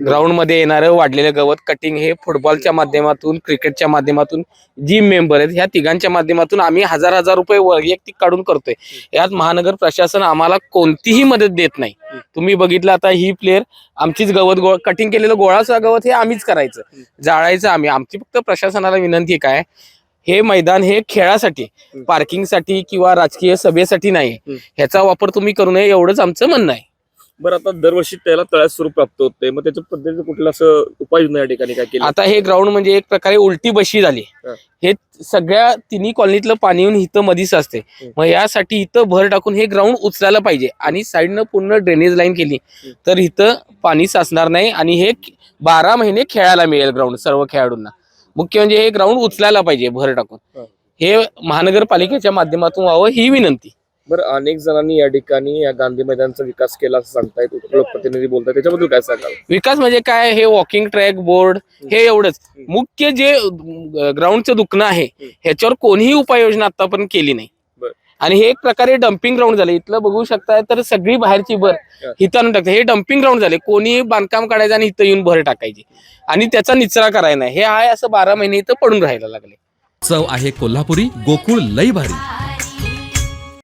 Ground मध्ये येणारं वाढलेलं गवत कटिंग हे फुटबॉलच्या माध्यमातून, क्रिकेटच्या माध्यमातून, जिम मेंबर आहेत ह्या तिघांच्या माध्यमातून आम्ही हजार रुपये वैयक्तिक काढून करतोय. यात महानगर प्रशासन आम्हाला कोणतीही मदत देत नाही. तुम्ही बघितलं आता ही प्लेअर आमचीच गवत कटिंग केलेलं गोळाचा गवत हे आम्हीच करायचं, जाळायचं आम्ही. आमची फक्त प्रशासनाला विनंती काय, हे मैदान हे खेळासाठी, पार्किंगसाठी किंवा राजकीय सभेसाठी नाही, ह्याचा वापर तुम्ही करू नये एवढंच आमचं म्हणणं आहे. बरं, आता दरवर्षी त्याला तळ्यात स्वरूप प्राप्त होते, मग त्याच्या पद्धतीचं कुठलं असं उपाययोजना या ठिकाणी काय केली? आता हे ग्राउंड म्हणजे एक प्रकारे उलटी बशी झाली. हे सगळ्या तिन्ही कॉलनीतलं पाणी येऊन इथं मधीच असते. मग यासाठी इथं भर टाकून हे ग्राउंड उचलायला पाहिजे आणि साईडनं पूर्ण ड्रेनेज लाईन केली तर इथं पाणी साचणार नाही आणि हे 12 महिने खेळायला मिळेल ग्राउंड सर्व खेळाडूंना. मुख्य म्हणजे हे ग्राउंड उचलायला पाहिजे भर टाकून. हे महानगरपालिकेच्या माध्यमातून व्हावं ही विनंती. बरं, अनेक जणांनी या ठिकाणी या गांधी मैदानाचा विकास केला असं सांगतायत, प्रतिनिधी बोलतायत, त्याच्याबद्दल काय सांगाल? विकास म्हणजे काय, हे वॉकिंग ट्रॅक, बोर्ड हे एवढंच. मुख्य जे ग्राउंडचं दुखणं आहे ह्याच्यावर कोणीही उपाययोजना आतापर्यंत केली नाही. आणि हे एक प्रकारे डम्पिंग ग्राउंड झाले. इथलं बघू शकताय तर सगळी बाहेरची भर इथं आणून टाकते. हे डम्पिंग ग्राउंड झाले. कोणी बांधकाम काढायचं आणि इथं येऊन भर टाकायची आणि त्याचा निचरा करायला नाही. हे आहे असं 12 महिने इथं पडून राहायला लागले. चव आहे कोल्हापुरी, गोकुळ लई भारी.